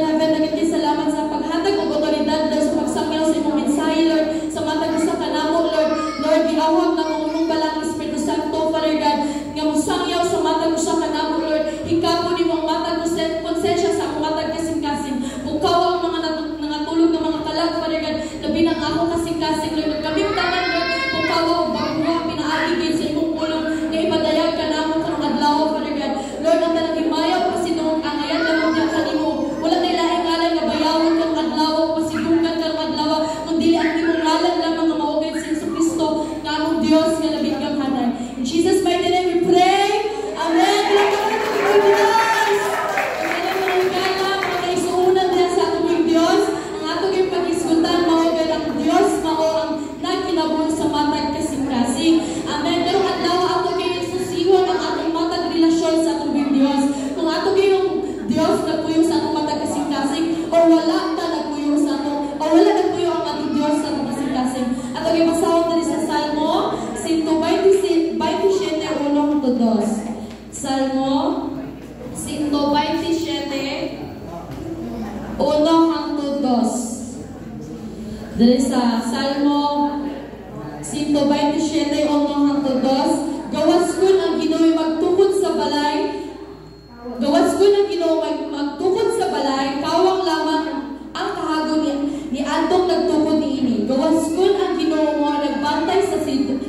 in heaven, naging salamat sa paghatag o otoridad, Lord, sa pagsangyaw sa imong mensahe, Lord, sa matag sa kanamo, Lord. Lord, giawag na mong unong balang Espiritu Santo, Father God, nga musangyaw sa matag sa kanamo, Lord. Hikapo ni mong matag konsensya sa akong matag kasing-kasing. Bukaw ang mga nangatulog ng mga kalag, Father God, labi ng ako kasing-kasing, Lord. Kamimtanan, Lord, bukaw ang baguha, pinaagigin sa imong ulong, nga ipadayag ka na mo karong adlaw, Father God. Lord, ang talang himayaw, pasinong ang ayan lamang niya kanimo. Wala na ilahing ngalan nga bayawan karong adlaw, pasidunggan karong adlaw, kundi ang imong ngalan lamang nga maugay sa Yesu Kristo, nga among Diyos, nga labing gamhanan. In Jesus' mighty name we pray. Amen. Salmo 127, 1-2. Dari sa Salmo 127, 1-2. Gawas ko ang Ginoo magtukod sa balay. Gawas ko ang Ginoo magtukod sa balay. Kawang lamang ang kahagon ni Antong nagtukod niini. Gawas ko ang Ginoo mo nagbantay sa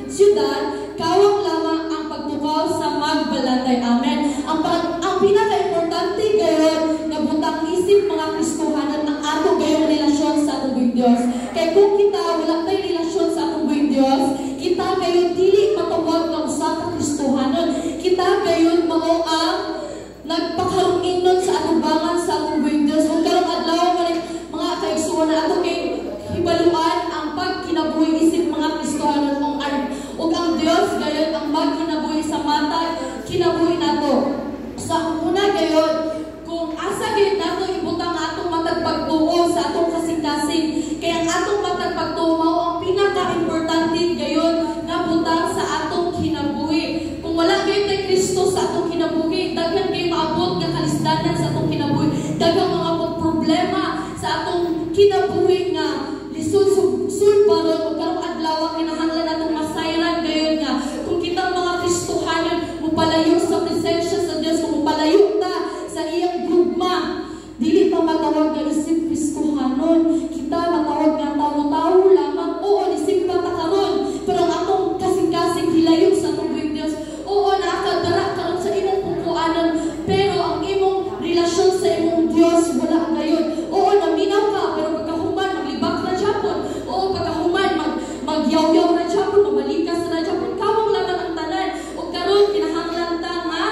siyudad. Kawang lamang ang pagtukaw sa magbalantay. Amen. Ang pinaka-importante gayon na butang isip mga Kristohanan ang ato gayong relasyon sa atong buong Diyos. Kaya kung kita wala tayong relasyon sa atong buong Diyos, kita gayon dili matawag ng usa ka Kristohanan. Kita gayon mao ang nagpakaruminon sa atubangan sa atong buong Diyos. Kung karong adlaw mga kaigsuon na ato kay hibaluan ang pagkinabuhi isip mga Kristohanan ug ang Diyos gayon ang magkinabuhi sa matag kinabuhi nato. Sa una gayon, kung asa gayon nato ibutang atong matag pagtuo sa atong kasing-kasing, kaya ang atong matag pagtuo mao ang pinaka-importante gayon nga butang sa atong kinabuhi. Kung wala gayon kay Kristo sa atong kinabuhi, daghan kay maabot nga kalisdanan sa atong kinabuhi, daghang mga problema sa atong kinabuhi nga lisod sulbaron ug karong adlaw kinahanglan natong masayran gayon nga kung kitang mga Kristohanan mupalayo sa presensya sa Dios, kung mupalayo ta sa iyang gugma, dili pa matawag nga isip Kristohanon, kita matawag nga tawo-tawo lamang. Oo, isip pa ta karon, pero ang atong kasing-kasing hilayo sa atong buong Dios. Oo, nakakadara karon sa imong pupuanan, pero ang imong relasyon sa imong Dios wala gayon. Oo, naminaw ka, pero pagkahuman maglibak na Japon. Oo, pagkahuman magyaw-yaw na Japon, mabalikas na Japon. Kawang lamang ang tanan. O karon kinahanglan ta nga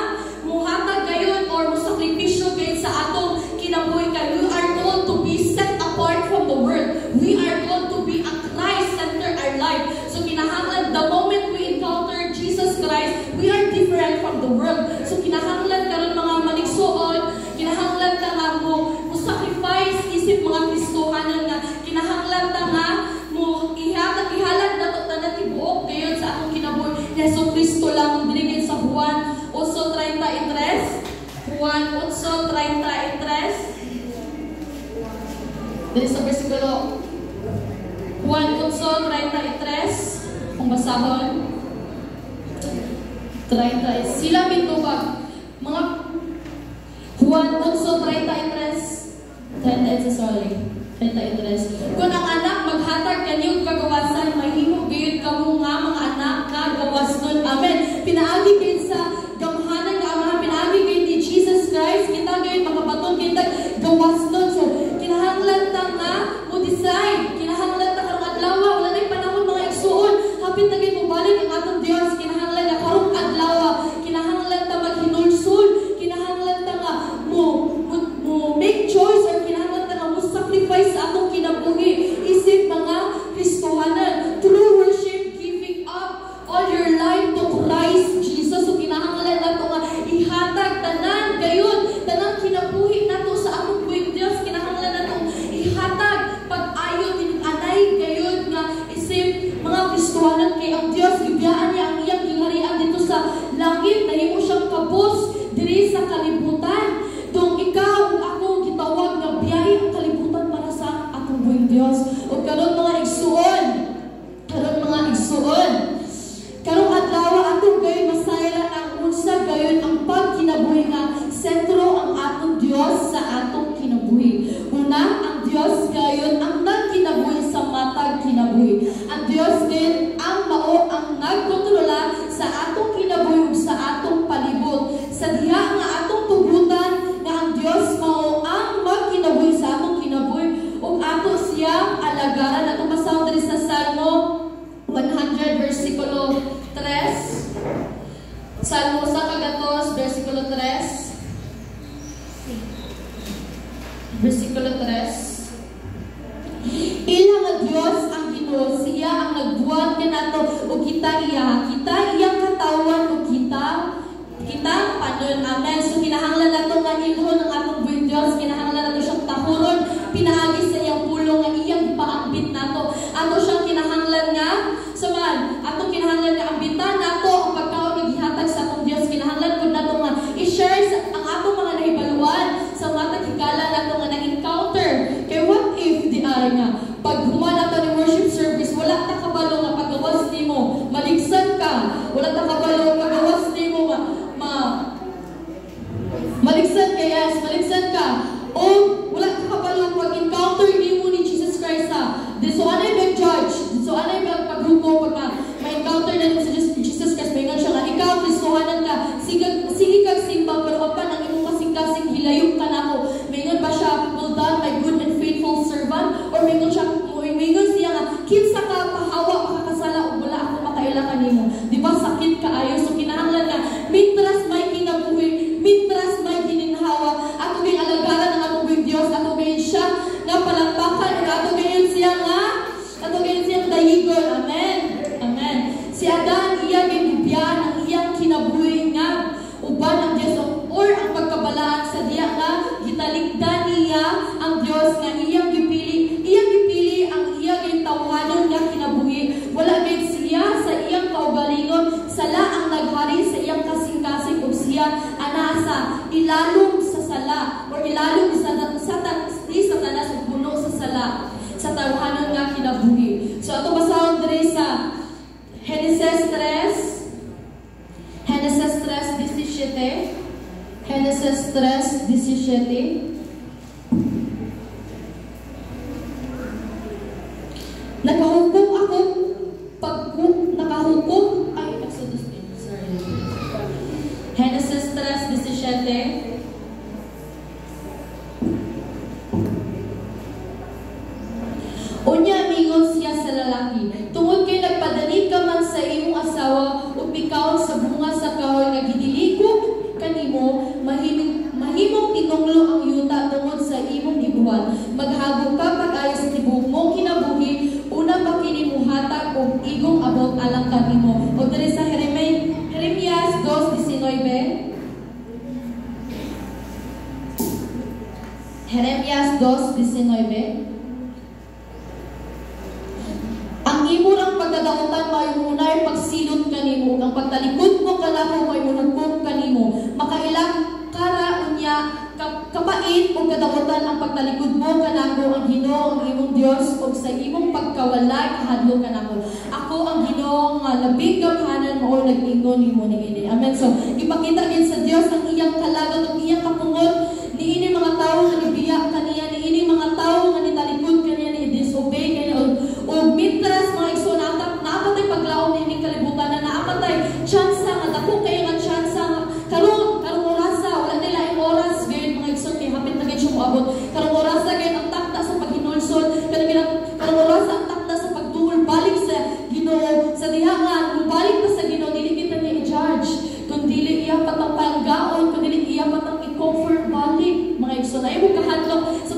muhatag gayon or musakripisyo gayon sa atong kinabuhi kay we are called to be set apart from the world. We are called to be a Christ-centered our life. So kinahanglan the moment we encounter Jesus Christ, we are different from the world. So kinahanglan karon mga maligsuon, kinahanglan ta nga mo sacrifice isip mga Kristohanan nga kinahanglan ta nga mo ihalad nato tanan tibuok gayon sa atong kinabuhi. Yesu Kristo lang dinigid sa Juan 8:33. Juan 8:33. Dito sa versikulo Juan 8:33, kung basahon 30, sila mitubag mga Juan 8:33. Kung ang anak maghatag kanyang kagawasan, mahimo gayud kamo nga mga anak nga gawas nun. Amen. Pinaagi gayud sa gamhanan nga amahan, pinaagi gayud ni Jesus Christ, kita gayud makabaton kita gawas nun. So kinahanglan ta nga mo decide, kinahanglan ta karong adlaw, wala nay panahon mga igsuon, hapit na gayud mo balik ang atong Dios. Kinahanglan na karong adlaw, kinahanglan ta maghinulsol, kinahanglan ta nga mo make choice or kinahanglan ta nga mo sacrifice sa atong kinabuhi. Dios. O karon mga igsuon, karong adlaw atong gayon masayra ang unsa gayon ang pagkinabuhi nga sentro ang atong Dios sa atong kinabuhi. Una, ang Dios gayon ang nagkinabuhi sa matag kinabuhi. Ang Dios din ang mao ang nagkontrola sa atong kinabuhi ug sa atong palibot. Sa diha nga atong tugutan nga ang Dios mao ang magkinabuhi sa atong kinabuhi ug ato siyang alagaran. Ato basahon diri sa Salmo 100 versikulo 3. Salmo 1 versikulo 3. Versikulo 3. Ila nga Dios ang Ginoo, siya ang nagbuhat kanato ug kita iyang katawan ug kita panon. Amen. So kinahanglan nato nga ilhon ang atong buhay Dios, kinahanglan nato siyang tahuron pinaagi sa iyang pulong nga iyang paambit nato. Ato siyang kinahanglan nga atong kinahanglan nga ambitan nato ang pagkaon nga gihatag sa atong Dios. Kinahanglan pud nato nga i-share ang atong mga nahibaluan sa matag higala nato nga na-encounter. Kay what if di ari nga pag human nato ni worship service wala ta kabalo nga pagawas nimo maligsan ka, wala ta kabalo nga pagawas nimo maligsan ka, yes, maligsan ka. O wala ka kabalo pag encounter nimo ni Jesus Christ ha. So anay bang judge? So anay bang paghukom pag ma-encounter na mo sa Jesus Christ? May nga siya nga, ikaw, Kristohanan ka, sige kag simba, pero apa nang imong kasing-kasing hilayok ka na ako. May nga ba siya, well done, my good and faithful servant? Or may nga siya nga, kinsa ka pahawa, makakasala, o wala ako makaila ka nimo. Di ba sakit ka ayo? So kinahanglan nga, mitras may kinabuhi, mitras may gininhawa, ato gayong alagaran ng atong buhay Diyos, ato gayong siya nga palakpakan, ato gayong siya dayigon. Amen. Amen. Si Adan, iya gibibyan ang iyang kinabuhi nga uban ang Diyos or ang pagkabalaan sa diya nga gitalikdan niya ang Diyos nga iyang gipili ang iyang tawhanon nga kinabuhi. Wala gid siya sa iyang kaugalingon, sala ang naghari sa iyang kasing-kasing ug siya ana sa ilalom sa sala or ilalom sa tanas ug puno sa sala sa tawhanon nga kinabuhi. So ato basahon diri sa Genesis 3:17. Genesis 3:17. Nakahukom ay Exodus 8. Sorry. Genesis 3:17. Unya mingon siya sa lalaki, tungod kay nagpadani ka man sa imong asawa ug pikawon sa bunga sa kahoy nga gidiligog kanimo, mahimong tinunglo ang yuta tungod sa imong gibuhat. Maghagok ka pag-ayo sa tibuok mo kinabuhi, una pa kini muhatag og igong abot alang kanimo. O diri sa Jeremias 2:19. Jeremias 2:19. Ang imo ang pagdadaotan may munay pagsilot kanimo, ang pagtalikod mo kanako may munukom kanimo. Makailang kara unya kapait ug kadaotan ang pagtalikod mo kanako ang Ginoo ang imong Dios ug sa imong pagkawalay kahadlok kanako. Ako ang Ginoo nga labing gamhanan mo nag-ingon nimo niini. Amen. So ipakita gid sa Dios ang iyang kalagat ug iyang kapungod niini mga tawo nga nibiya kaniya, niini mga tawo nga nitalikod kaniya, ni disobey kaniya o mitras mga igsoon naapatay paglaom ni kalibutan na naapatay tsansa nga dako kayo nga tsansa nga karong orasa wala nila ang oras gayud mga igsoon kay hapit na gayud siya moabot karong orasa gayud ang takda sa paghinulsod karong orasa ang takda sa pagtuol balik sa Ginoo sa diha nga balik pa sa Ginoo dili kita ni i-judge kun dili iya patang panggaon kun dili iya patang i-comfort balik mga igsoon ay mo kahadlok sa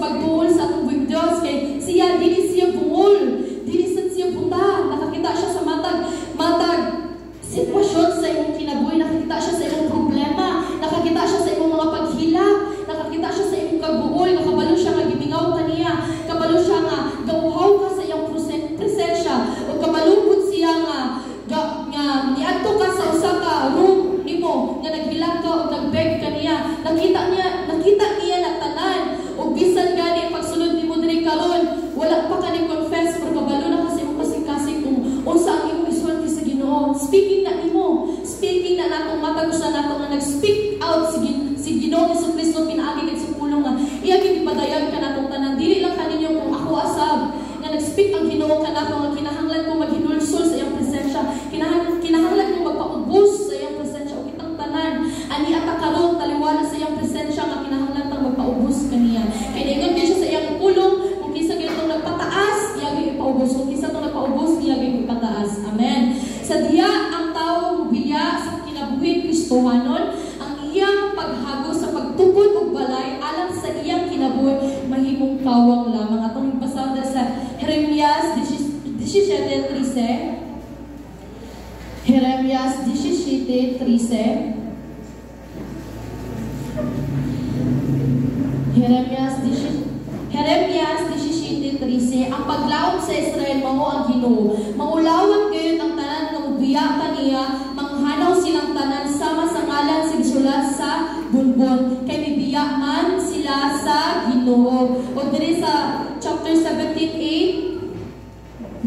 speaking na nimo, speaking na natong matag usa nato nga nag-speak out si Ginoong Jesucristo pinaagi kay sa pulong nga iya gid ipadayon ka natong tanan dili lang kaninyo kung ako asab nga nag-speak ang Ginoo kanato nga kinahanglan ko maghinulsol sa iyang presensya, kinahanglan ko magpaubos sa iyang presensya o kitang tanan ani ata karon taliwala sa iyang presensya nga kinahanglan tang magpaubos kaniya kay ingon gyud siya sa iyang pulong kung kinsa gyud tong nagpataas iya gyud ipaubos, kung kinsa tong nagpaubos iya gyud ipataas. Amen. Sa diya ang tawo biya sa kinabuhi Kristohanon ang iyang paghago sa pagtukod og balay alang sa iyang kinabuhi mahimong kawang lamang. Atong ipasada sa Jeremias 17:13. Jeremias 17:13. Jeremias 17:13. Ang paglaom sa Israel mao ang Ginoo. Maulawan gayud ang tanan nga ubiya kaniya, manghanaw silang tanan sama sa ngalan sa gisulat sa bunbon. Kay mibiya man sila sa Ginoo. O diri sa chapter 17:8,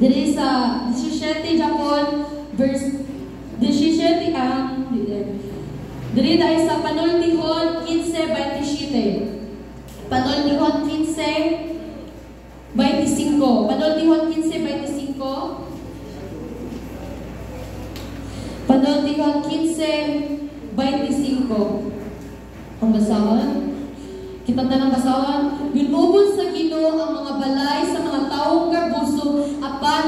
diri sa 17 Japon verse 17 diri dahil sa Panultihon 15:27. Panultihon 15:25. Panultihon 15:25. Panultihon 15:25. Ang basahon. Kitang tanang basahon. Ginubon sa Ginoo ang mga balay sa mga taong garbuso apan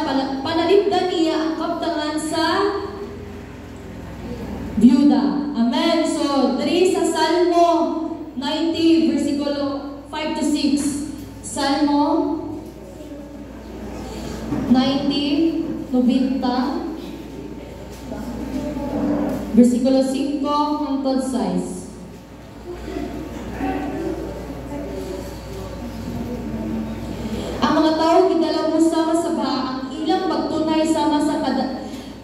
panalipdan niya ang kaptangan sa byuda. Amen. So, diri sa Salmo 90 versikulo 5-6. Salmo 90 versikulo 5 hangtod 6. Ang mga tao gidala mo sama sa baha, ang ilang pagtunay sama sa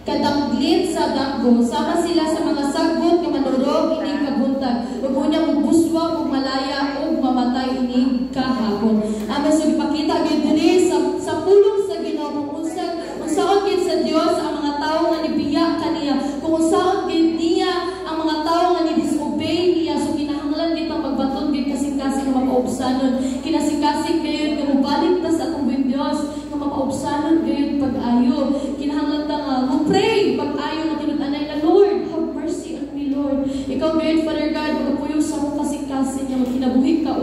kadanglit sa danggo, sama sila sa mga sagbot nga manurog ining kabuntag, ug unya mubuswa ug malaya ug mamatay ining kahapon. Amen. So ipakita gyud diri sa pulong sa Ginoo kung unsaon gid sa Dios ang mga tawo nga nibiya kaniya, kung unsaon gid niya ang mga tawo nga ni-disobey niya. So kinahanglan gid magbaton gid kasing-kasing nga mapaubsanon, kinasing-kasing gayud nga mobalik ta sa atong Dios nga mapaubsanon gayud pag-ayo. Kinahanglan ta nga mo pray pag-ayo nga tinud-anay na Lord, have mercy on me Lord. Ikaw gayud Father God magpuyo sa akong kasing-kasing nga kinabuhi ka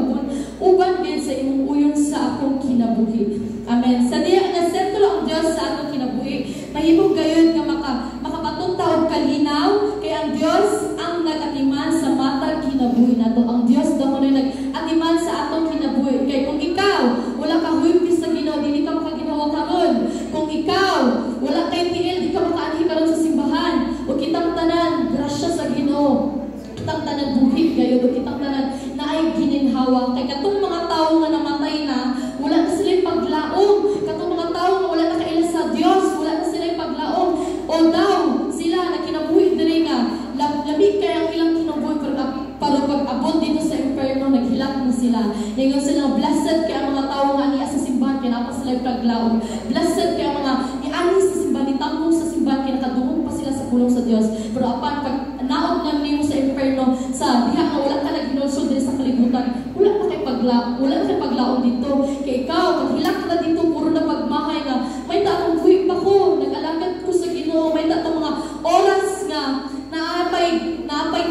uban gayud sa imong uyon sa akong kinabuhi. Amen. Sa diya nga sentro ang Dios sa atong kinabuhi, mahimong gayud nga makapatunta og kalinaw kay ang Dios ang nag-atiman sa matag kinabuhi nato. Ang Dios daw mo'y nag-atiman sa atong kinabuhi. Kay kung ikaw wala ka huwipis sa Ginoo, dili ka makaginawa karon. Kung ikaw wala kay tiil, di ka makaanhi karon sa simbahan. O kitang tanan grasya sa Ginoo, kitang tanan buhi gayud, o kitang tanan naay gininhawa. Kay katong mga tawo nga namatay na, wala na sila paglaom. Katong mga tawo nga wala na kaila sa Dios, wala na sila paglaom. Although sila na kinabuhi diri nga labi kay ang ilang kinabuhi pero pag-abot dito sa inferno naghilak na sila. Ingon sila blessed kay ang mga tawo nga niya sa simbahan kay napa sila paglaom. Blessed kay ang mga niani sa simbahan, nitambong sa simbahan kay nakadungog pa sila sa pulong sa Dios. Pero apan pag naog lang nimo sa inferno sa diha nga wala ka naghinulsol diri sa kalibutan, wala na kay paglaom dito. Kay ikaw paghilak na dito puro na pagmahay nga may taong buhi pa ko, nag-alagad ko sa Ginoo, may tatong mga oras nga naapay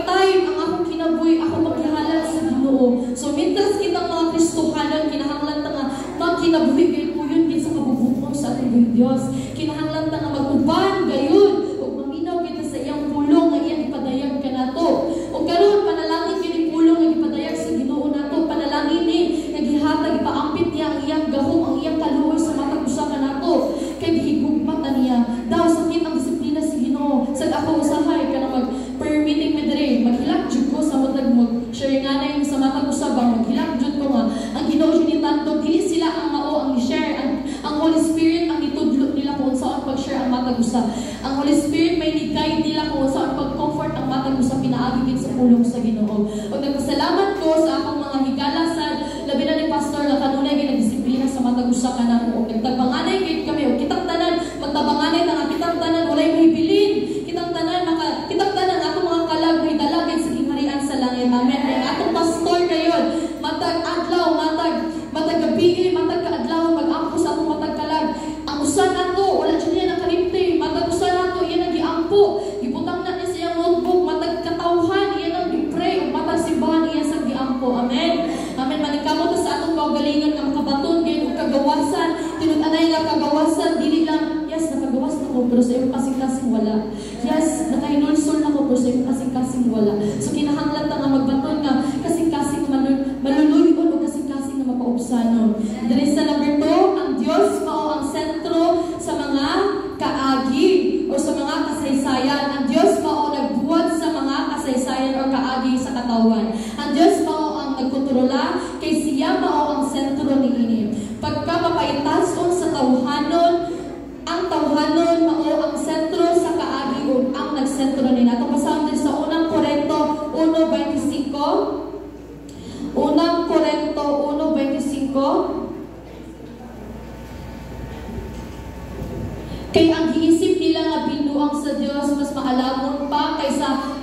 time ang akong kinabuhi, ako maghihalal sa Ginoo. So mientras kitang mga Kristohanon kinahanglan ta nga magkinabuhi gayud po yun sa kabubuton sa ating Dios. Kinahanglan ta nga mag-uban gayud ug maminaw kita sa iyang pulong nga iyang ipadayag kanato. Ug karon panalangin kini pulong nga ipadayag sa Ginoo nato, panalangin ni naghihatag ipaampit niya ang iyang gahom, ang iyang kaluoy sa matag usa kanato. Kay gihigugmat niya daw sakit ang disiplina sa Ginoo. Sa ako usahay kana mag-prayer meeting mi diri, maghilak jud ko sa matag mag-share nganay sa matag usabang maghilak jud ko nga ang Ginoo ginitantog dili sila ang mao ang i-share, ang Holy Spirit ang itudlo nila kung saan pag-share ang matag usa. Ang Holy Spirit may ni-guide nila kung saan pag-comfort ang matag usa pinaagi gid sa pulong sa Ginoo. Ug nagpasalamat ko sa akong mga higala sa labi na ni pastor nga kanunay ginagdisiplina sa matag usa kanako. Ug nagtabanganay gid kami ug kitang tanan magtabanganay ta nga kitang tanan walay mahibilin. kagawasan, tinud-anay nga kagawasan, dili lang, yes, nakagawas na ko, pero sa iyong kasing-kasing wala. Yes, nakahinulsol na ko, pero sa iyong kasing-kasing wala. So kinahanglan ta nga magbaton nga, kasing-kasing maluluyon o kasing-kasing na mapaubsanon. Dali sa number 2, ang Diyos mao ang sentro sa mga kaagi o sa mga kasaysayan. Ang Diyos mao nagbuhat sa mga kasaysayan o kaagi sa katawan. Ang Diyos mao ang nagkontrola, kay siya mao ang sentro niini. Pagka mapaitason sa tawhanon, ang tawhanon mao ang sentro sa kaagi o ang nagsentro nila. Ito basahan din sa unang Korinto 1:25. Unang Korinto 1:25. Kay ang giisip nila nga binuang sa Dios mas maalamon pa kaysa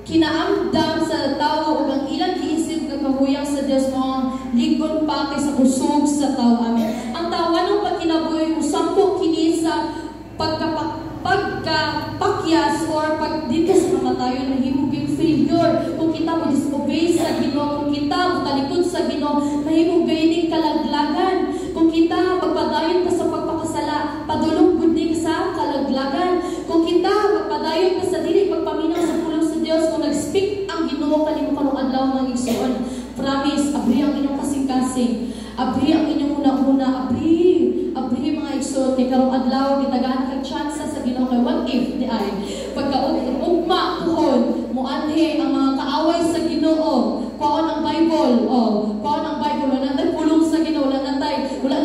kinaamdam sa tawo ug ang ilang giisip nga kahuyang sa Dios mo ligon pa kaysa kusog sa tawo. Amen. Ang tawanong pagkinabuhi usampo kini sa pagkapakyas or pagdito sa kamatayon mahimong yung failure. Kung kita mo disobey sa Ginoo, kung kita mo talikod sa Ginoo, mahimong gayning kalaglagan. Kung kita magpadayon ka sa pagpakasala, padulong gudi ka sa kalaglagan. Kung kita magpadayon ka sa dili pagpaminaw sa pulong sa Dios, kung nag-speak ang Ginoo kanimo karong adlaw ng igsoon, promise, abri ang inyong kasing-kasing. Abri ang inyong una-una, abri mga igsoon kay karong adlaw gitagaan kag chance sa Ginoo kay what if di ay pagka-ugma tuhod mo anhi ang mga kaaway sa Ginoo, kuon ang Bible, kuon ang Bible wala natay pulong sa Ginoo, wala na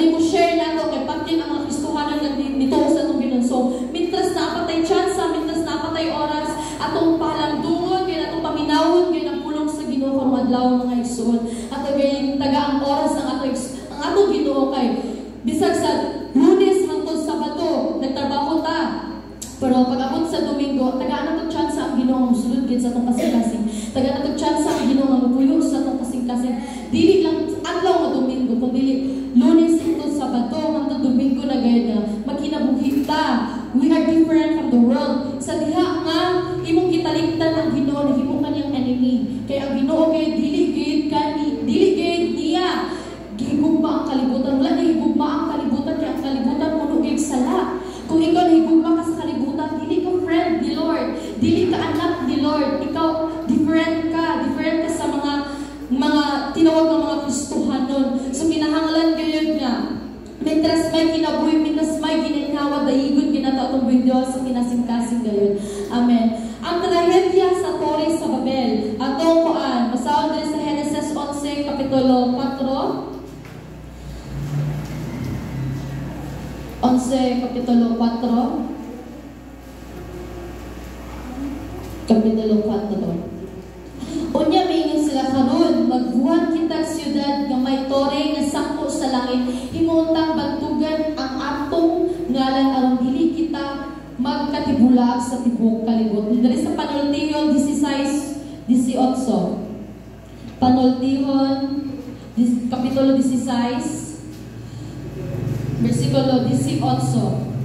mo share nato kay patin ang mga Kristohanan nga dito sa atong Ginoo. So mitras na patay chance, mitras na patay oras atong pahalandungon kay atong paminawon kay ang pulong sa Ginoo karong adlaw mga igsoon. Ato gay taga ang oras ang atong Ginoo kay bisag sa Lunes hangtod Sabado nagtrabaho ta. Pero pag abot sa Domingo, tagaan na itong chance ang Ginoo ang sulod sa itong kasing-kasing. Tagaan na itong chance ang Ginoo ang mapuyo sa itong kasing-kasing. Dili lang adlaw nga Domingo, kung dili Lunes hangtod Sabado, hangtod Domingo na gaya na makinabuhi ta. We are different from the world. Sa diha nga, imong kitaligtan ang Ginoo, nahimong kanyang enemy. Kaya ang Ginoo kay dili gid niya gihigugma ang kalibutan. Wala na higugma ang kalibutan, kaya ang kalibutan puno gid sala. Kung ikaw nahigugma ka sa kalibutan, dili ka friend ni Lord, dili ka anak ni Lord, ikaw different ka sa mga tinawag ng mga Kristohanon. So kinahanglan gayud nga mitras may kinabuhi, mitras may gininhawa daigon ginataw tong Dios sa kinasing-kasing gayud. Amen. Ang trahedya sa Torre sa Babel atong kuan basahon din sa Genesis 11 kapitulo 4. 11 kapitulo 4. Kapitulo 4. Unya miingon sila karon magbuhat kitag siyudad nga may tore nga sakto sa langit himuntang bantugan ang atong ngalan aron dili kita magkatibulag sa tibok kalibot. Diri sa Panultihon 16:18. Panultihon kapitulo 16 versikulo 18.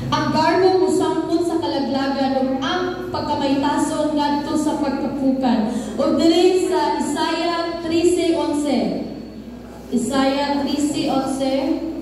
Ang garbo musampon sa kalaglagan ug ang pagkamaitason ngadto sa pagkapukan. Ug diri sa Isaiah 13:11. Isaiah 13:11.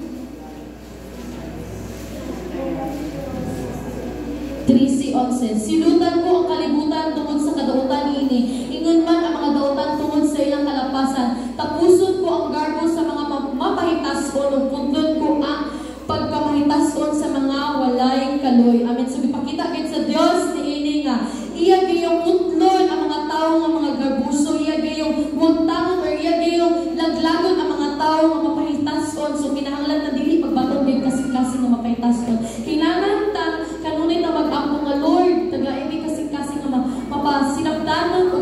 13:11. Silutan ko ang kalibutan tungod sa kadautan niini. Ingon man ang mga dautan tungod sa ilang kalapasan. Tapuson ko ang garbo sa mga mapahitason ug pundon ko ang pagkamahitason sa mga walay kaloy. Amen. So ipakita gid sa Dios niini nga iya gayong utlon ang mga tawo nga mga garbuso, iya gayong wagtangon or iya gayong laglagon ang mga tawo nga mapahitason. So kinahanglan na dili pagbaton gid kasing-kasing nga mapahitason. Kailangan ta kanunay na mag-ampo nga Lord, taga-imi kasing-kasing nga mapasinabdanon o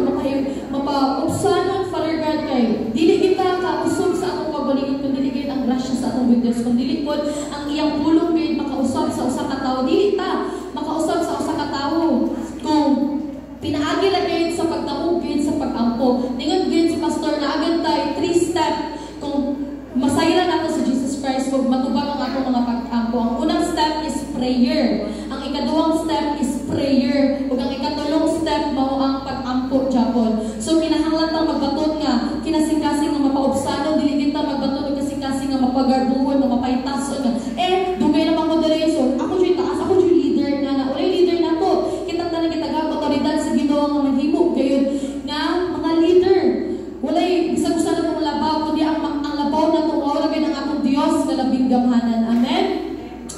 mapaupsanon Father God kay dili kita kausog sa atong kabalingon kun dili gid ang grasya sa atong Dios, kun dili pod ang iyang pulong gid makausab sa usa ka tawo, dili ta makausab sa usa ka tawo. Kung pinaagi ra gid sa pagtaog gid sa pag-ampo, ningon gid si pastor na agad tay 3 step kung masayra nato sa Jesus Christ kung matubag ang atong mga pag-ampo. Ang unang step is prayer. Ang ikaduhang step is prayer. Ug ang ikatulong step mao ang pag-ampo japon. So kinahanglan tang magbaton nga kinasing-kasing nga mapaubsanon, dili kita magbaton mapagarbuhon, mapapaytason nga. Dugay naman ko dali. So, ako siya taas, ako siya leader na. Ulay leader na to. Kitang tanan kitagag, otoridad sa Ginoo nga maghimo kayo nga mga leader. Walay, isa-gusa na itong labaw, kundi ang labaw na itong maulagay ng atong Diyos na labing gamhanan. Amen?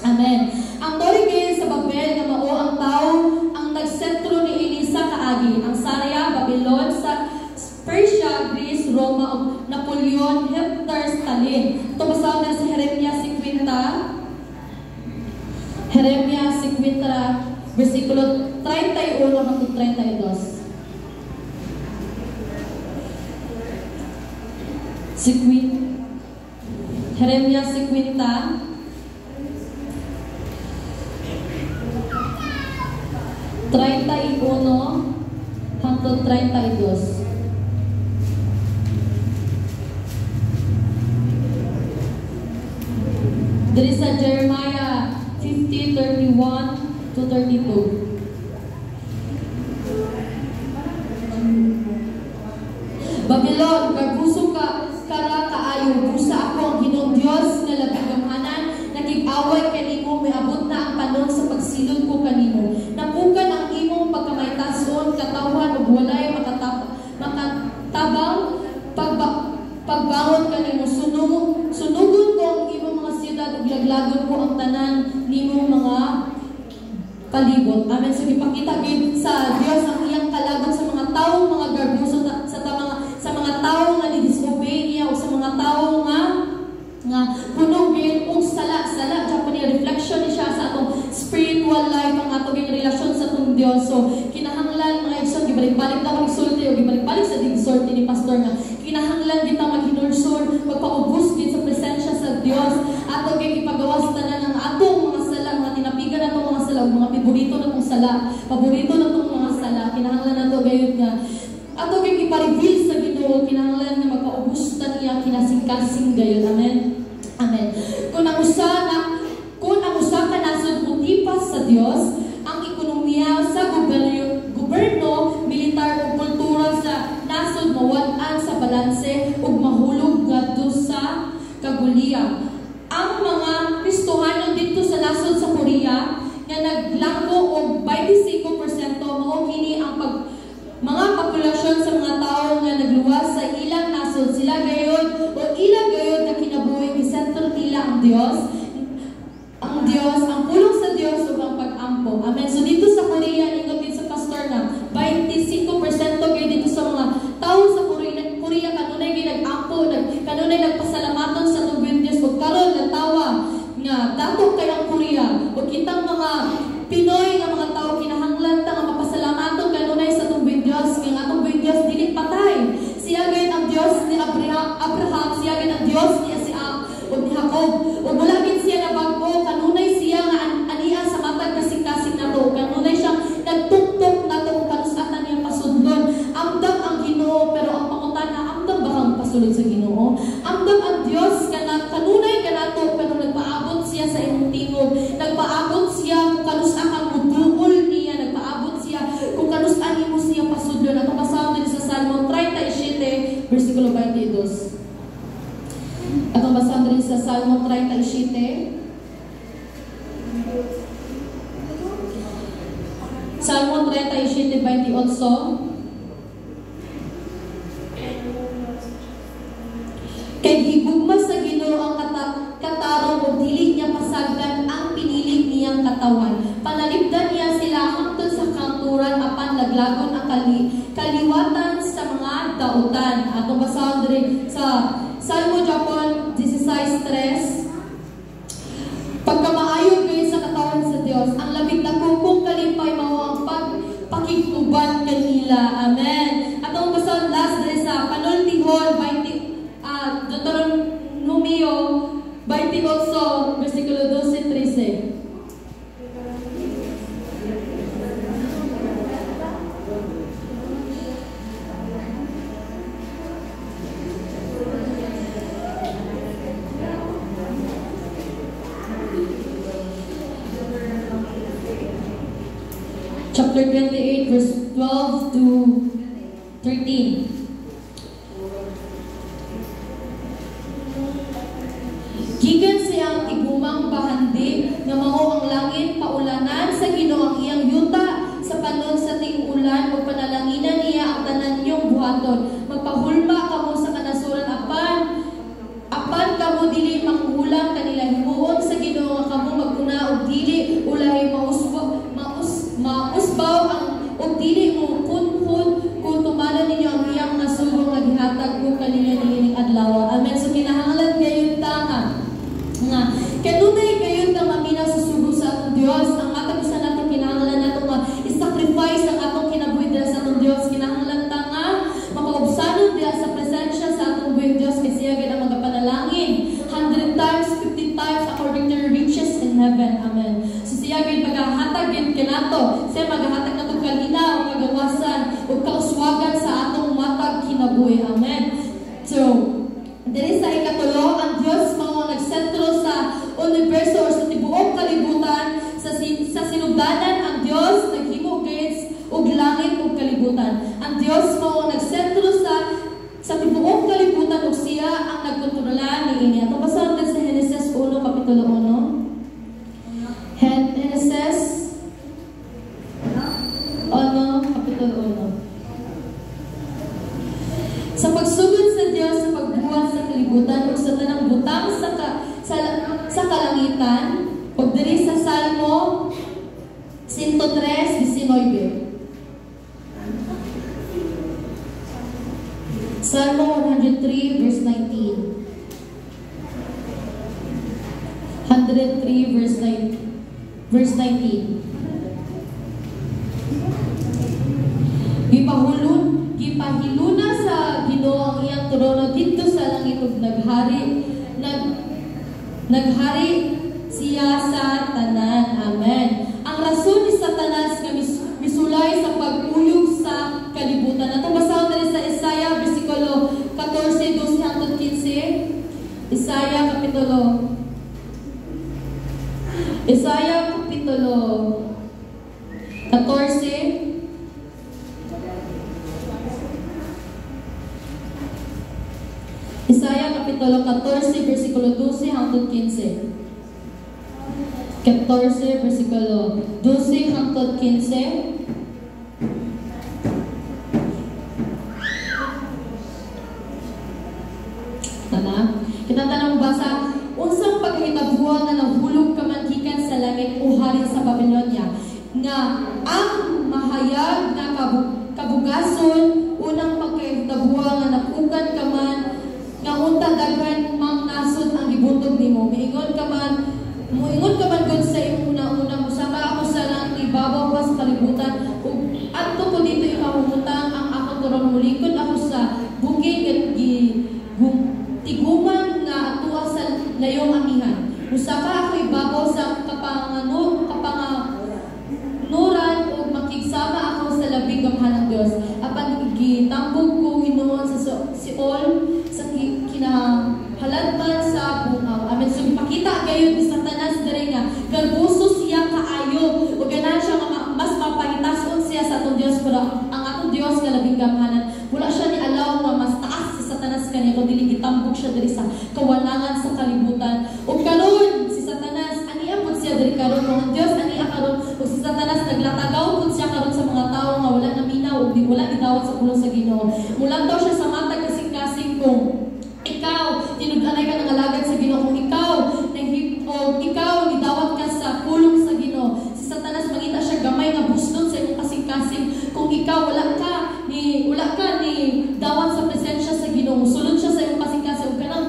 Amen. Ang tori kayo sa Babel nga mao ang tao ang nagsentro ni Elisa kaagi. Ang Syria, Babylon, sa Persia, Greece, Roma, Napoleon, Hitler, Stalin. Ito basaw na sa Jeremias 50. Jeremias 50, versikulo 31 hanggang 32. Jeremias 50 31 hanggang 32. There is a Jeremiah 50:31 to 32. Babylon, garbuso ka kara kaayo, busa ako ang Ginoong Dios nga labing gamhanan, nagig-away kanimo, miabot na ang panon sa pagsilod ko kanimo. Napukan ang imong pagkamaytason, katawan ug walay makatabang pagbangon kanimo. Sunugon ko ang imong mga siyudad ug laglagon ko ang tanan nimong mga palibot. Amen. So ipakita gid sa Dios ang iyang kalaban sa mga tawo mga garbuso sa mga tawo nga ni-disobey niya o sa mga tawo nga puno gid og sala Japan ni reflection ni siya sa atong spiritual life ang atong relasyon sa atong Dios. So kinahanglan mga igsoon gibalik-balik ta magsulti o gibalik-balik sa digsulti ni pastor nga kinahanglan kita maghinursur magpaubos gid sa presensya sa Dios ato gid ipagawas tanan ang atong mga sala mga tinapigan natong mga sala mga paborito natong sala kinahanglan nato gayud nga ato gid ipa-reveal sa Ginoo kinahanglan nga magpaubos ta niya kinasing-kasing gayud. Amen. Amen. Kung ang usa ka nasod mutipas sa Dios, ang ekonomiya sa gobyerno, militar ug kultura sa nasod mawad-an sa balanse ug mahulog ngadto sa kaguliya. Ang mga Kristohanon dito sa nasod sa Korea nga naglangko og 25% mao kini ang mga populasyon sa mga tao nga nagluwas sa ilang nasod. Sila gayod o ilang gayod na kinabuhi gisentro nila ang Dios, ang pulong sa Dios ug ang pag-ampo. Amen. So dito sa Korea ningot din sa pastor na 25% gayud dito sa mga tao sa Korea kanunay gid nag-ampo, kanunay nagpasalamaton sa tubig Dios ug karon natawa nga dato kay ang Korea ug kitang mga Pinoy nga mga tao kinahanglan ta nga mapasalamaton kanunay sa tubig Dios kay atong Dios dili patay. Siya gayud ang Dios ni Abraham, siya gayud ang Dios ni Isaac ug ni Jacob. Ug wala gid siya nabag-o kanunay siya nga ania sa matag kasing-kasing nato. Kanunay siya nagtuktok nato ug kanus-atan niya pasudlon. Amdam ang Ginoo pero ang pangutana amdam ba kang pasulod sa Ginoo? Amdam ang Dios kanunay kanato pero nagpaabot siya sa imong tingog. Nagpaabot siya kung kanus-an kang mudugol niya, nagpaabot siya kung kanus-an imo siya pasudlon. Ato basahan din sa Salmo 37 versikulo 22. Atong basahan din sa Salmo 37. Salmo 37:28. Kay higugma sa Ginoo ang katarong ug dili niya pasagdan ang pinili niyang katawan. Panalipdan niya sila hangtod sa kanturan apan laglagon ang kaliwatan sa mga dautan. Atong basahan din sa Salmo Japon 16:3. Pagkamaayo gayud sa katawan sa Dios, ang labing dakong kalipay mao ang pagpakiguban kanila. Amen. Atong basahan last din sa Panultihon 20 Deuteronomio 28 versikulo 12-13. Chapter 28 verse 12 to 13. Gikan siyang tigumang bahandi nga mao ang langit paulanan sa Ginoo ang iyang yuta sa panon sa ting-ulan ug panalanginan niya ang tanan niyong buhaton. Magpahulma kamo sa kanasuran apan kamo dili manghulang kanila himuon sa Ginoo nga kamo maguna og dili ulahi mausbaw ang og dili mo kunhon kung tumanan ninyo ang iyang nasugong nga gihatag ko kanila niining adlaw. Amen. So kinahanglan gayud ta nga kanunay gayud nga maminaw sa sugo sa atong Dios. Ang matag usa nato kinahanglan nato nga i-sacrifice ang atong kinabuhi dira sa atong Dios. Kinahanglan ta nga makaobsanon diha sa presensya sa atong buhing Dios kay siya gid ang magapanalangin 100 times, 50 times according to your riches in heaven. Amen. So siya gid magahatag gid kanato. Siya magahatag nato kalinaw, kagawasan ug kauswagan sa atong matag kinabuhi. Amen. So diri sa ikatulo, ang Dios mao nagsentro sa universo or sa tibuok kalibutan. Sa sinugdanan, ang Dios naghimo gayud og langit ug kalibutan. Ang Dios mao nagsentro sa tibuok kalibutan ug siya ang nagkontrola niini. Ato basahan sa Genesis 1 kapitulo 1. Genesis 1 kapitulo 1. Sa pagsugod sa Dios sa pagbuhat sa kalibutan ug sa tanang butang sa kalangitan ug diri sa Salmo 103:19. Salmo 103 verse 19. 103 verse 19. Gipahiluna sa Ginoo ang iyang trono didto sa langit ug naghari siya sa tanan. Amen. Ang rason ni Satanas nga misulay sa pag-uyog sa kalibutan. Atong basahon diri sa Isaiah versikulo 14:12-15. Isaiah kapitulo 14. Isaiah kapitulo 14 versikulo 12-15. 14 versikulo 12-15. Kita tanang basa, unsang paghitabuhan nga nahulog kamanhikan sa langit o hari sa Babylonia, nga ang mahayag na kabugason, unang pagkahitabuhan nga napukan ka man, nga unta daghan mang nasod ang gibutog nimo. Moingon ka man gud sa imong una-una, musaka ako sa lang ibabaw pa sa kalibutan, ug adto ko dito ipamutang ang akong turon, mulikod ako sa bukid ket tiguman nga atuwa sa layong amihan. Musaka ako ibabaw sa kapanganuran ug makigsama ako sa labing gamhanan Dios. Apan gitambog ko hinuon sa Siol sa kinahaladman sa bungaw. Amen. So ipakita kayo ni Satanas diri nga garbuso siya kaayo ug ganan siya nga mas mapahitason siya sa atong Dios, pero ang atong Dios nga labing gamhanan wala siya ni allow nga mas taas si Satanas kaniya kundi gitambog siya diri sa kawalangan sa kalibutan. Ug karon si Satanas aniya pud siya diri karon ang Dios aniya karon ug si Satanas naglatagaw pud siya karon sa mga tawo nga wala naminaw ug wala gidawat sa pulong sa Ginoo. Mulang daw siya sa matag kasing-kasing kung ikaw tinud-anay ka ng alagad sa Ginoo, kung ikaw nidawat ka sa pulong sa Ginoo. Si Satanas mangita siya gamay nga buston sa imong kasing-kasing kung ikaw wala ka ni dawat sa presensya sa Ginoo. Musulod siya sa imong kasing-kasing kanang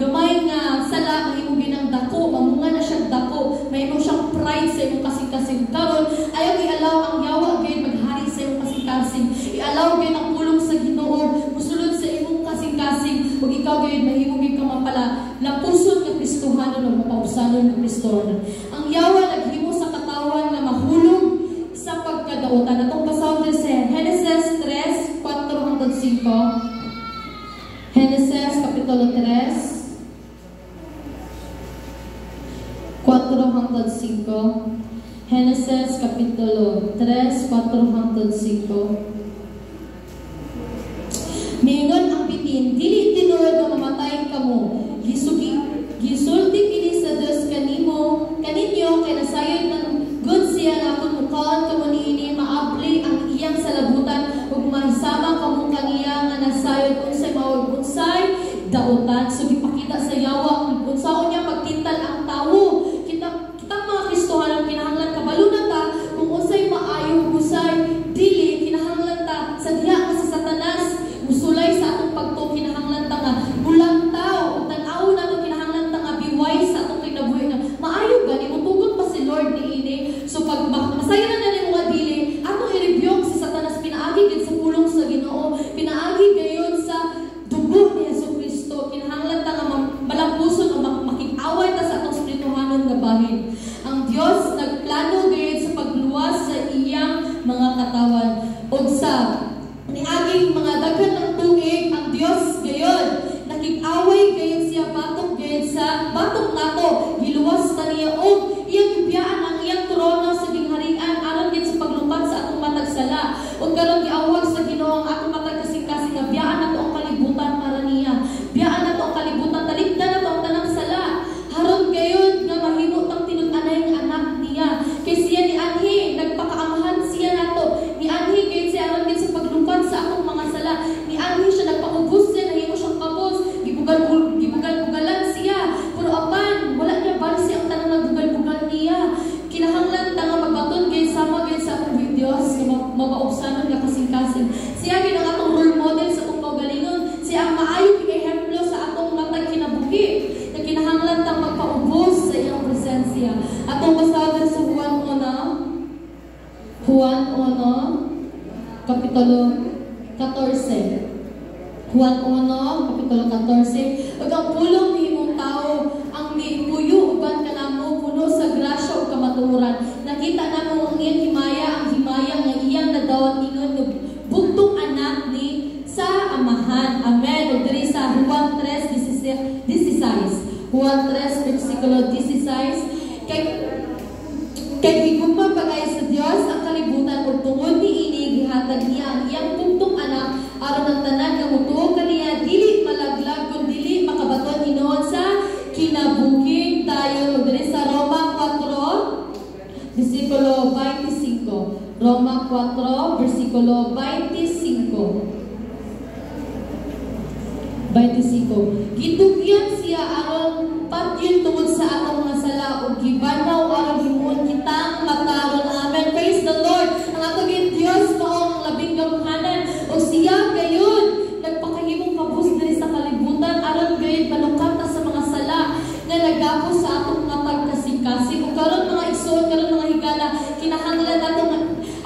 gamay nga sala ang imong ginang dako, mamunga na siya dako, may imong siyang pride sa imong kasing-kasing. Karon ayaw i-allow ang yawa gyud maghari sa imong kasing-kasing. I-allow gyud ang pulong sa Ginoo musulod sa imong kasing-kasing ug ikaw gyud mahimo gyud ka mapala lapuson nga Kristohanon ug mapausanon nga Kristohanon. Ang yawa naghimo sa katawan nga mahulog sa pagkadautan. Atong basahon sa Genesis 3:4-5. Genesis kapitulo 3 4-5. Genesis kapitulo 3 4-5. Mingon ang bitin, dili tinuod nga mamatay kamo. daotan. So gipakita sa yawa kung unsaon niya magtintal ang tawo. Kita mga Kristohanon kinahanglan kabalunan ta kung unsay maayo usay dili kinahanglan ta sa diha nga sa Satanas musulay sa atong pagtuo kinahanglan ta nga bulang tao ug tan-aw nato kinahanglan ta nga biway sa atong kinabuhi nga maayo gani mutugon pa si Lord niini. So pag masaya na nimo nga dili atong i-review si Satanas pinaagi gid sa pulong sa Ginoo, pinaagi gayon sa dugo ni Jesucristo. Kinahanglan ta nga malampuson o makig-away ta sa atong spirituhanon nga bahin. Ang Dios nagplano gayon sa pagluwas sa iyang mga katawan ug sa niaging mga daghan ng tuig ang Dios gayon nakig-away gayon siya batok gayon sa batok nato giluwas ta niya og iyang gibiyaan ang iyang trono sa gingharian aron gid sa paglupad sa atong matag sala ug karon giawag sa Ginoo ang atong matag kasing-kasing nga biyaan nato ang kalibutan para niya, biyaan nato ang kalibutan talikdan nato ang tanang sala haron gayon nga mahimo tang tinud-anay nga anak niya kay siya ni anhi nagpakaamahan siya nato ni anhi gayon siya aron gid sa paglupad sa atong mga sala ni anhi siya nagpaubos siya nahimo siyang kabos gibugal-bugalan siya pero apan wala niya balsi ang tanang nagbugal-bugal niya. Kinahanglan ta nga magbaton gayon sama gayon sa atong Dios nga mapaubsanon nga kasing-kasing siya gid ang atong role model sa atong kaugalingon, siya ang maayong ehemplo sa atong matag kinabuhi na kinahanglan tang magpaubos sa iyang presensya. Atong basahon sa Juan 1 kapitulo 14. Juan 1 kapitulo 14. Ug ang pulong nihimong tao ang mipuyo uban kanamo puno sa grasya ug kamatuoran. Nakita namo ang iyang himaya nga iyang nadawat ingon nga bugtong anak ni sa amahan. Amen. Ug diri sa Juan 3:16. Juan 3 versikulo 16 kay higugma pagay sa Dios ang kalibutan ug tungod niini gihatag niya ang iyang bugtong anak aron ang tanan nga mutuo kaniya dili malaglag kun dili makabaton hinuon sa kinabuhi tayo. Ug diri sa Roma 4 versikulo 25. Roma 4 versikulo 25. Gitugyan siya aron patyon tungod sa atong mga sala ug gibanaw aron himuon kitang mataron. Amen. Praise the Lord. Ang atong Dios mao ang labing gamhanan ug siya gayon nagpakahimong kabus diri sa kalibutan aron gayon panukata sa mga sala nga nagapos sa atong matag kasing-kasing. Ug karon mga igsoon karon mga higala kinahanglan nato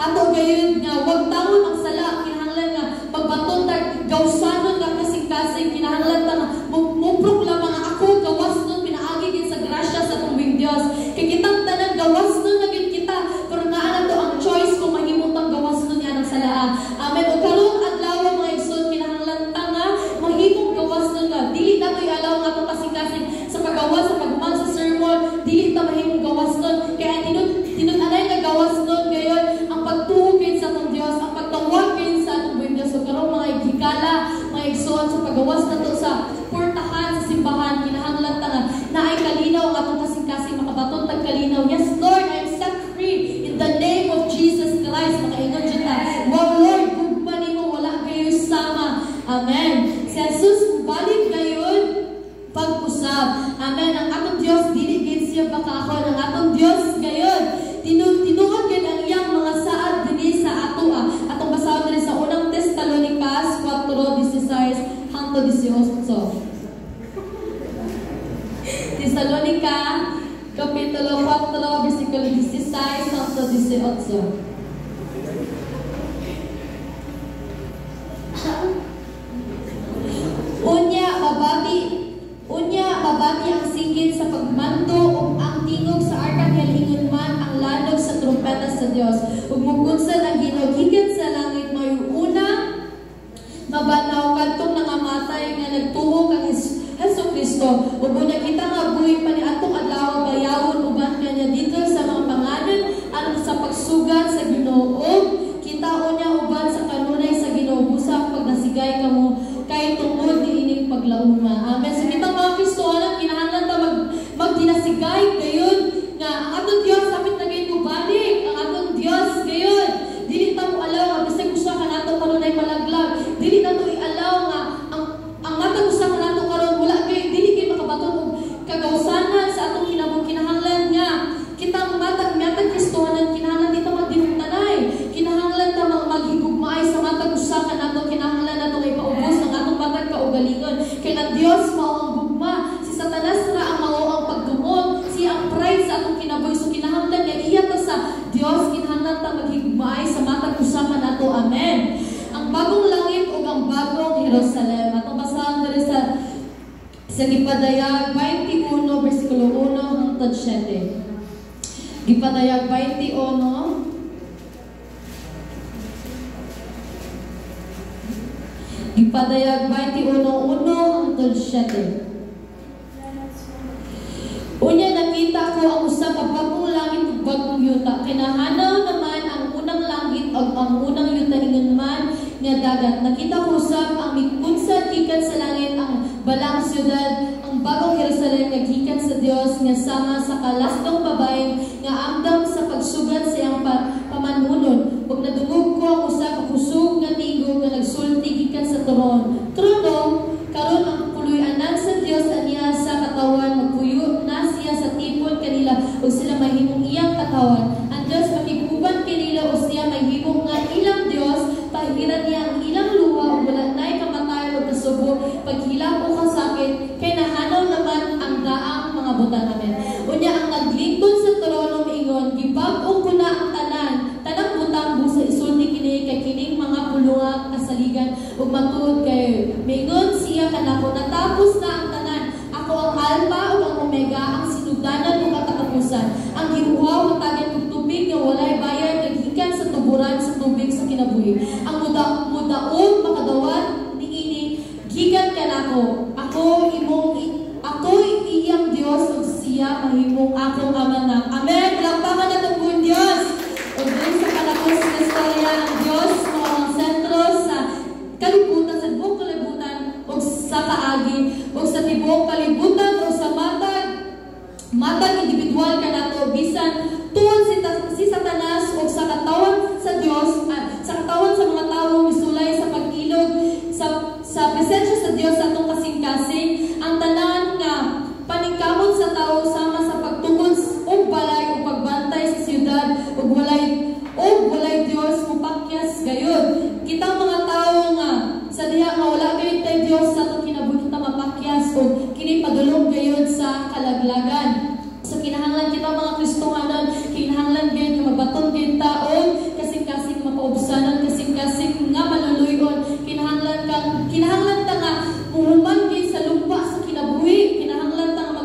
ato gayon nga wag tawon ang sala, kinahanglan nga pagbaton ta gawsanon nga kasing-kasing, kinahanglan ta muproklama nga ako gawas nun pinaagi gid sa grasya sa atong Dios. Kay kitang tanan gawas nun na gid kita pero naa nato ang choice kung mahimutang gawas nun yan ang salaa. Amen. Ug karon adlaw mga igsoon kinahanglan ta nga mahimong gawas nun nga dili nato i-allow nga atong kasing-kasing sa paggawas sa paghuman sa sermon dili ta mahimong gawas nun kaya tinud-anay nga gawas nun gayon ang pagtuo sa atong Dios, ang pagtawag sa atong Dios. So karon mga higala mga igsoon sa paggawas nato sa portahan sa simbahan kinahanglan ta nga naay kalinaw ang atong kasing-kasing makabaton tag kalinaw. Yes Lord, I am set free in the name of Jesus Christ. Makaingon jud ta, wow Lord, gugma nimo wala kayo sama. Amen. Si Jesus balik gayon pag-usab. Amen. Ang atong Dios dili gid siya bakahon. Ang atong Dios gayon tinuod gid ang iyang mga saad dinhi sa ato. Atong basahon diri sa unang Tesalonicas 4:16 hangtod 18. Tesalonica kapitulo 4 versikulo 16 hangtod 18. Unya babati ang sigid sa pagmanto ug ang tingog sa arkanghel ingon man ang landog sa trumpeta sa Dios ug mugunsad ang Ginoo gikan sa langit may una mabanaw kadtong nangamatay nga nagtuo kang Jesucristo ug unya kita nga buhi pa ni atong adlaw bayawon uban kanya dito sa mga pangalan aron sa pagsugat sa Ginoo ug kita unya uban sa kanunay sa Ginoo busa pag nasigay kamo kay tungod niining paglauma. Amen. So kitang mga Kristohanon kinahanglan ta magdinasigay gayon nga ang atong Dios sapit na gayon mo balik. Ang atong Dios gayon dili ta mo alaw nga bisag usa ka nato karon ay malaglag. Dili nato i-allow nga ang matag usa ka nato karon Dios mao ang gugma, si Satanas ra ang mao ang pagdumog, siya ang pride sa atong kinabuhi. So kinahanglan nga iya ta sa Dios, kinahanglan ta maghigmay sa matag usa ka nato. Amen. Ang bagong langit ug ang bagong Jerusalem. Atong basahan diri sa Gipadayag 21 bersikulo 1 hangtod 7. Gipadayag 21 Gipadayag 21:1 hangtod 7. Unya nakita ko ang usa ka bagong langit ug bagong yuta. Kinahanaw naman ang unang langit ug ang unang yuta ingon man nga dagat. Nakita ko usab ang mikunsad gikan sa langit ang balang syudad, ang bagong Jerusalem nga gikan sa Dios nga sama sa kalastong babae nga amdam sa pagsugad sa iyang pamanhunon. Ug nadungog ko ang usa ka kusog nga tingog nga nagsulti gikan sa trono karon ang puloy-anan sa Dios aniya sa katawan magpuyo na siya sa tipon kanila ug sila mahimong iyang katawan. Ang Dios makiguban kanila ug siya mahimong nga ilang Dios, pahiran niya ang ilang luha ug wala nay kamatayon ug kasubo paghilak o kasakit kay nahanaw naman ang daang mga butang. Amen. Unya ang naglingkod sa trono miingon, gibag-o ko na ang tanang butang busa isulti kini kay kining mga pulunga kasaligan ug matuod kayo. Miingon siya kanako, natapos na ang tanan. Ako ang Alpha ug ang Omega, ang sinugdanan ug ang katapusan. Ang giuhaw tagan ug tubig nga walay bayad naghikan sa tuburan sa tubig sa kinabuhi. Ang mudaog makadawat niini gikan kanako. Ako iyang Dios ug siya mahimong akong amanak. Amen. Palakpakan nato po Dios. Ug dun sa kalapos nga istorya ang Dios mao ang sentro sa kalibutan, sa tibuok kalibutan ug sa paagi ug sa tibuok kalibutan o sa matag individual kanato bisan tuon si Satanas ug sa katawan sa Dios, sa katawan sa mga tawo misulay sa pag-ilog sa presensya sa Dios sa atong kasing-kasing. Ang tanan nga paningkamot sa tawo sama sa pagtukod ug balay ug pagbantay sa siyudad ug walay Dios mupakyas gayud. Kitang mga tawo nga sa diha nga wala gayud tay Dios sa atong kinabuhi kita mapakyas ug kini padulong gayud sa kalaglagan. So kinahanglan kita mga Kristohanon, kinahanglan gayud nga mabaton gayud ta og kasing-kasing mapaubsanan, kasing-kasing nga maluluyon. Kinahanglan ta nga muhuman gayud sa lupa sa kinabuhi. Kinahanglan ta nga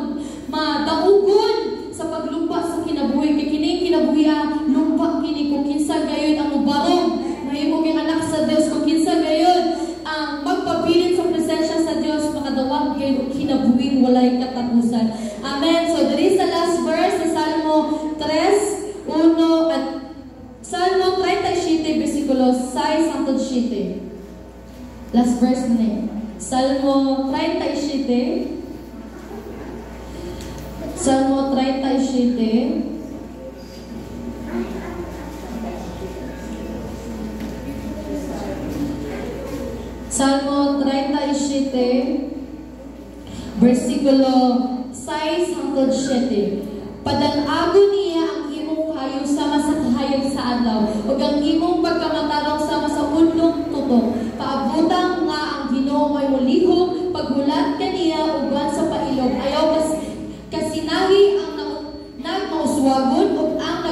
madaugon sa paglumpa sa kinabuhi. Kay kining kinabuhi lumpa kini kung kinsa gayud ang ubarog mahimo gyud anak sa Dios, kung kinsa gayud ang magpabilin sa presensya sa Dios, makadawat gayud kinabuhi walay katapusan. Amen. So diri sa last verse sa Salmo 3:1 at Salmo 37 bersikulo 6 hangtod 7. Last verse na Salmo 37. Salmo 37. Salmo 37 bersikulo 6 hangtod 7. Padan-ago niya ang imong kayo sama sa kahayag sa adlaw ug ang imong pagkamatarong sama sa unlong tutok. Paabutang nga ang Ginoo may mulihok paghulat kaniya uban sa pailog. Ayaw kasinahi ang nagmauswagon ug ang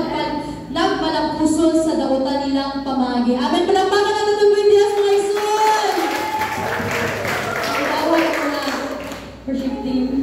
nagmalampuson sa dautan nilang pamagi. Amen. Palakpakan natin ang Diyos mga Isun! Ang bawal na worship team.